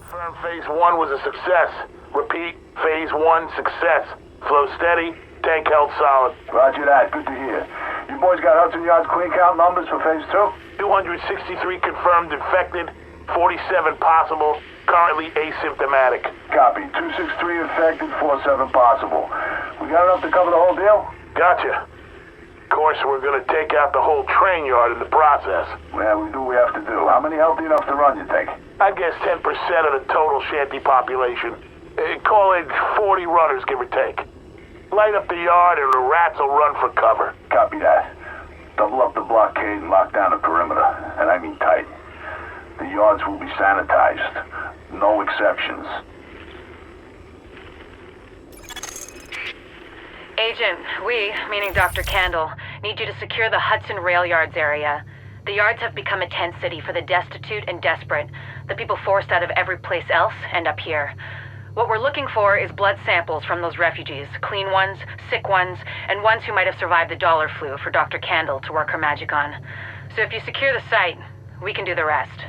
Confirm phase 1 was a success. Repeat, phase 1 success. Flow steady, tank held solid. Roger that, good to hear. You boys got Hudson Yard's clean count numbers for phase 2? 263 confirmed infected, 47 possible, currently asymptomatic. Copy. 263 infected, 47 possible. We got enough to cover the whole deal? Gotcha. Of course, we're gonna take out the whole train yard in the process. Well, we do what we have to do. How many healthy enough to run, you think? I guess 10% of the total shanty population. Call it 40 runners, give or take. Light up the yard and the rats will run for cover. Copy that. Double up the blockade and lock down the perimeter. And I mean tight. The yards will be sanitized. No exceptions. Agent, we, meaning Dr. Candle, need you to secure the Hudson rail yards area. The yards have become a tent city for the destitute and desperate. The people forced out of every place else end up here. What we're looking for is blood samples from those refugees, clean ones, sick ones, and ones who might have survived the dollar flu for Dr. Candle to work her magic on. So if you secure the site, we can do the rest.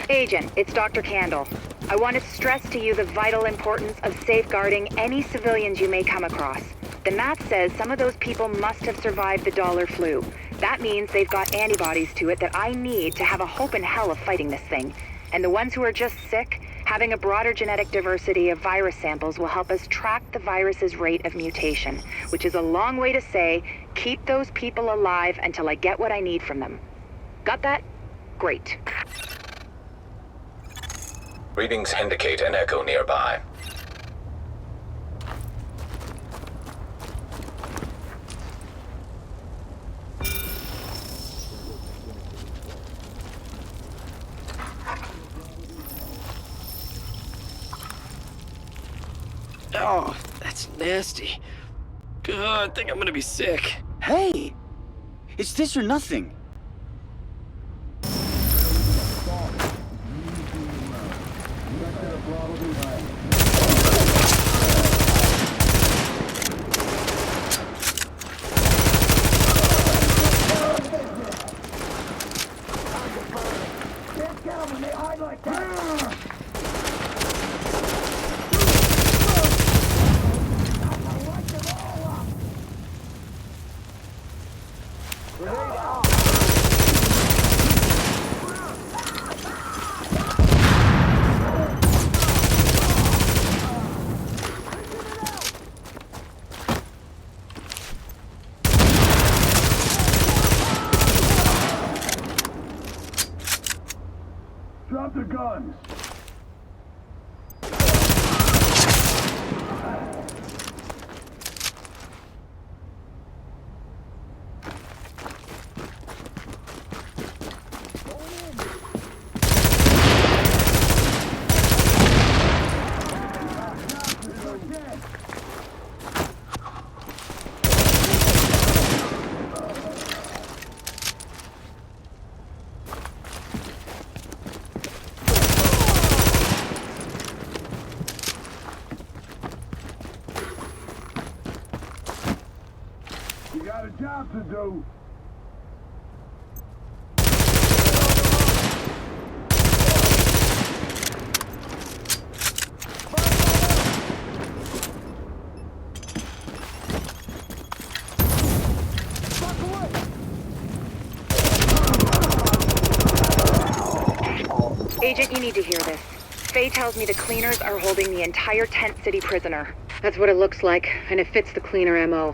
Agent, it's Dr. Candle. I want to stress to you the vital importance of safeguarding any civilians you may come across. The math says some of those people must have survived the dollar flu. That means they've got antibodies to it that I need to have a hope in hell of fighting this thing. And the ones who are just sick, having a broader genetic diversity of virus samples will help us track the virus's rate of mutation, which is a long way to say, keep those people alive until I get what I need from them. Got that? Great. Readings indicate an echo nearby. Oh, that's nasty. I think I'm gonna be sick. Hey! It's this or nothing. Drop the guns! You got a job to do. Agent, you need to hear this. Faye tells me the cleaners are holding the entire tent city prisoner. That's what it looks like, and it fits the cleaner MO.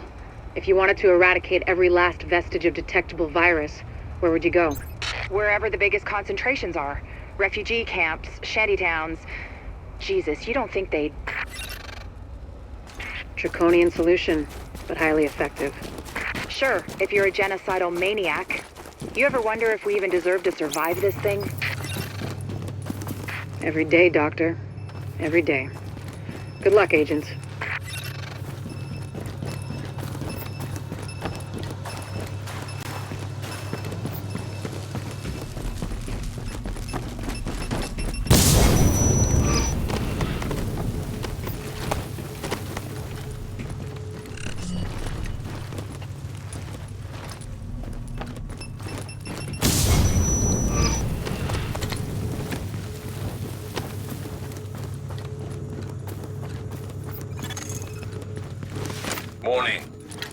If you wanted to eradicate every last vestige of detectable virus, where would you go? Wherever the biggest concentrations are. Refugee camps, shantytowns. Jesus, you don't think they'd... Draconian solution, but highly effective. Sure, if you're a genocidal maniac. You ever wonder if we even deserve to survive this thing? Every day, Doctor. Every day. Good luck, agents.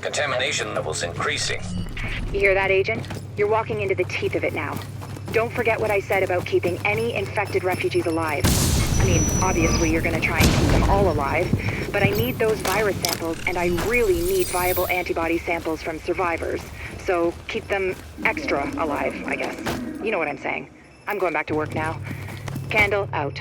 Contamination levels increasing. You hear that, Agent? You're walking into the teeth of it now. Don't forget what I said about keeping any infected refugees alive. I mean, obviously you're gonna try and keep them all alive, but I need those virus samples, and I really need viable antibody samples from survivors. So keep them extra alive, I guess. You know what I'm saying. I'm going back to work now. Candle out.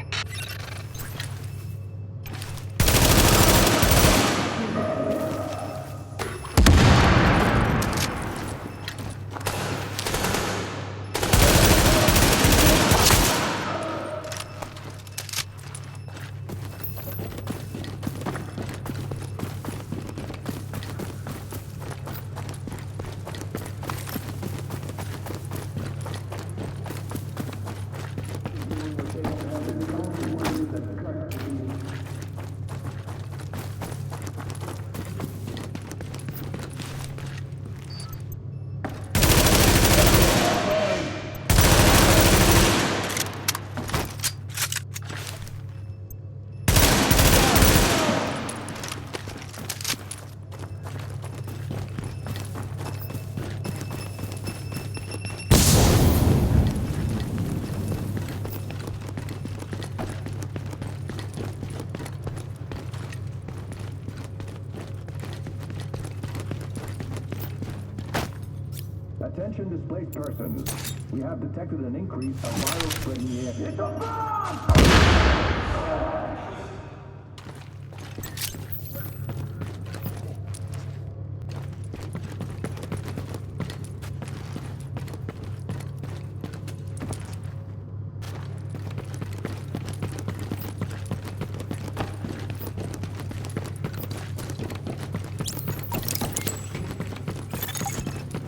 Attention displaced persons. We have detected an increase of viral spread in the area. It's a bomb!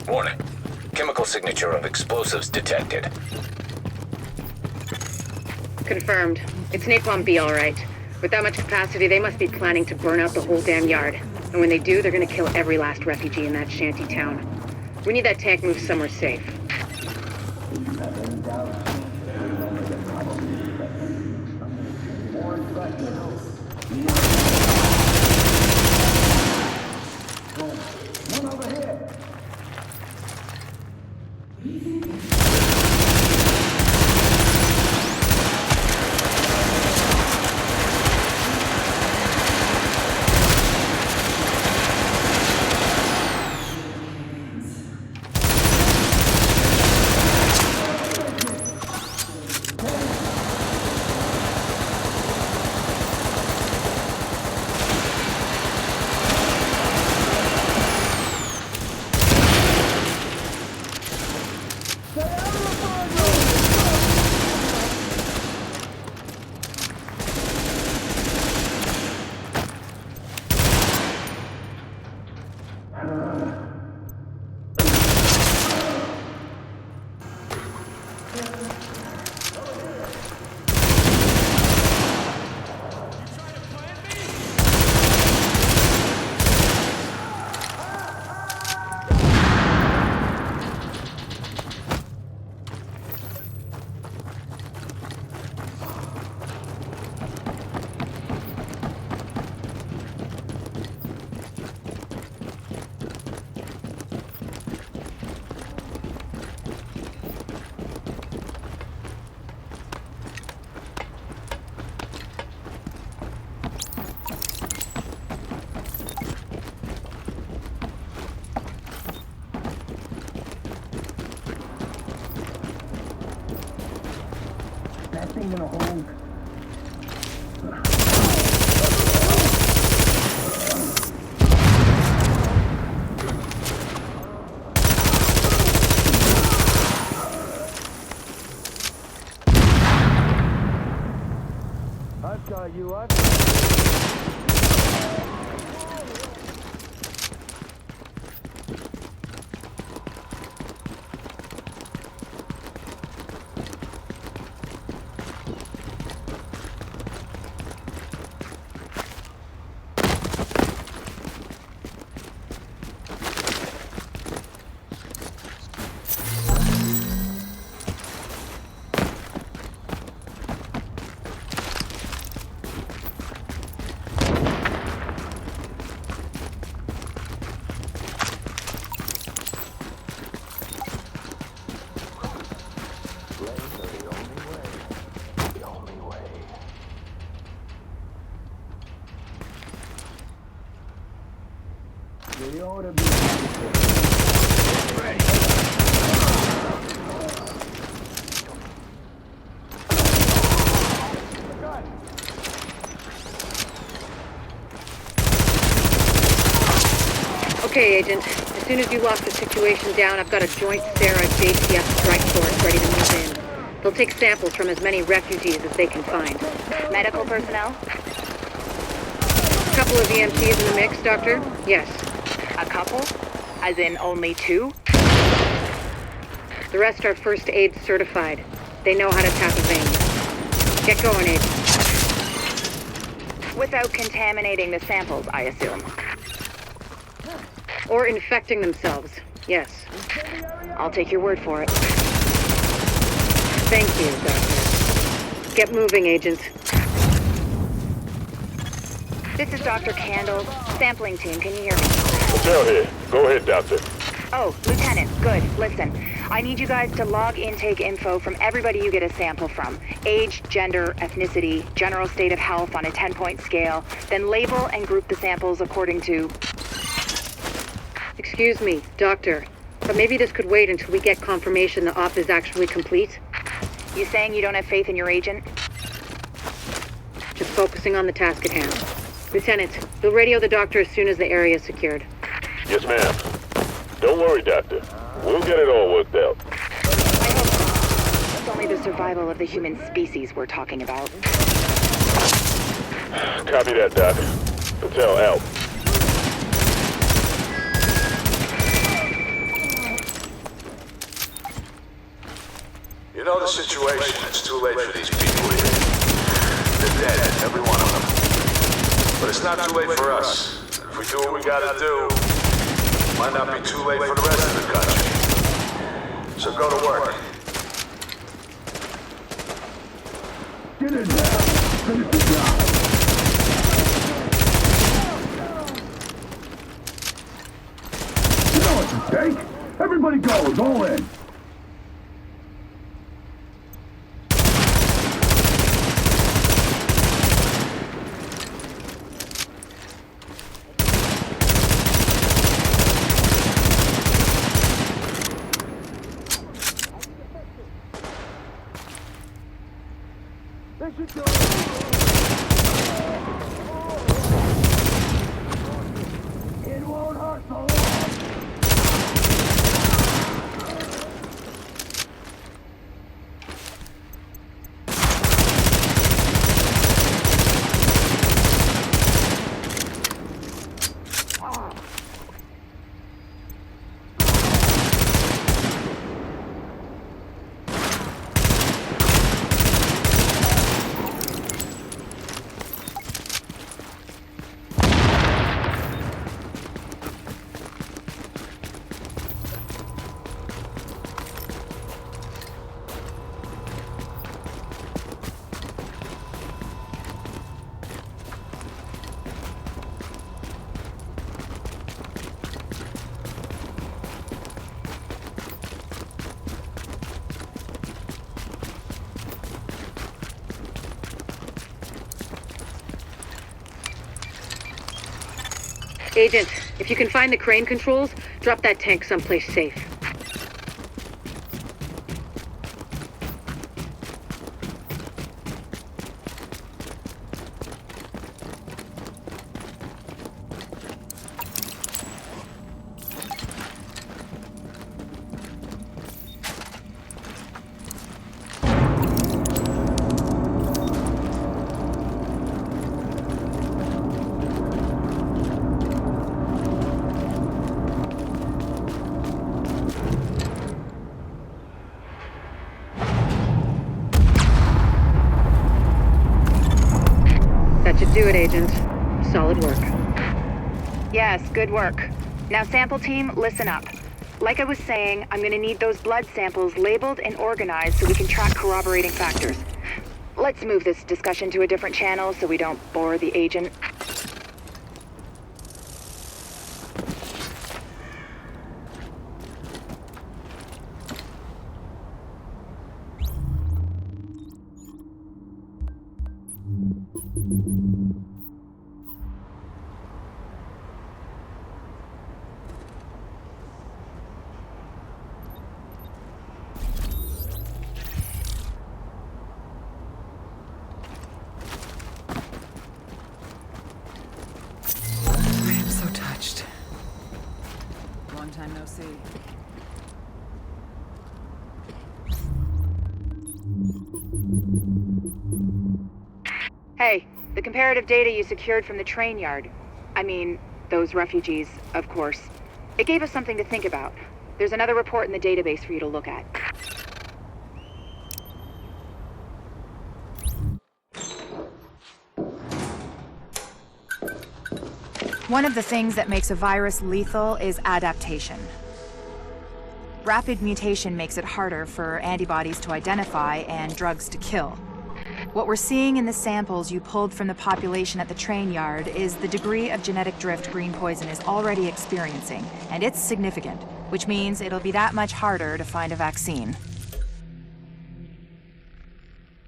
Warning. Chemical signature of explosives detected. Confirmed. It's Napalm B, all right. With that much capacity, they must be planning to burn out the whole damn yard. And when they do, they're gonna kill every last refugee in that shanty town. We need that tank moved somewhere safe. One over here! That thing gonna hold. I've got you. Okay, Agent. As soon as you lock the situation down, I've got a joint Sarah JTF strike force ready to move in. They'll take samples from as many refugees as they can find. Medical personnel? A couple of EMTs in the mix, Doctor? Yes. A couple? As in only 2? The rest are first aid certified. They know how to tap a vein. Get going, Agent. Without contaminating the samples, I assume. Or infecting themselves. Yes. I'll take your word for it. Thank you, Doctor. Get moving, Agent. This is Dr. Candle. Sampling team, can you hear me? Hotel here. Go ahead, Doctor. Oh, Lieutenant, good. Listen, I need you guys to log intake info from everybody you get a sample from. Age, gender, ethnicity, general state of health on a 10-point scale. Then label and group the samples according to... Excuse me, Doctor, but maybe this could wait until we get confirmation the op is actually complete? You saying you don't have faith in your agent? Just focusing on the task at hand. Lieutenant, you'll radio the doctor as soon as the area is secured. Yes, ma'am. Don't worry, Doctor. We'll get it all worked out. I hope so. It's only the survival of the human species we're talking about. Copy that, Doc. Hotel out. You know the situation. It's too late for these people here. They're dead, every one of them. But it's not too late for us. If we do what we gotta do, it might not be too late for the rest of the country. So go to work. Get in there. Finish the job. You know it's a stake. Everybody goes, all in. It won't hurt so long. Agent, if you can find the crane controls, drop that tank someplace safe. That should do it, Agent. Solid work. Yes, good work. Now, sample team, listen up. Like I was saying, I'm gonna need those blood samples labeled and organized so we can track corroborating factors. Let's move this discussion to a different channel so we don't bore the agent. time no see. Hey, the comparative data you secured from the train yard. I mean, those refugees, of course. It gave us something to think about. There's another report in the database for you to look at. One of the things that makes a virus lethal is adaptation. Rapid mutation makes it harder for antibodies to identify and drugs to kill. What we're seeing in the samples you pulled from the population at the train yard is the degree of genetic drift green poison is already experiencing, and it's significant, which means it'll be that much harder to find a vaccine.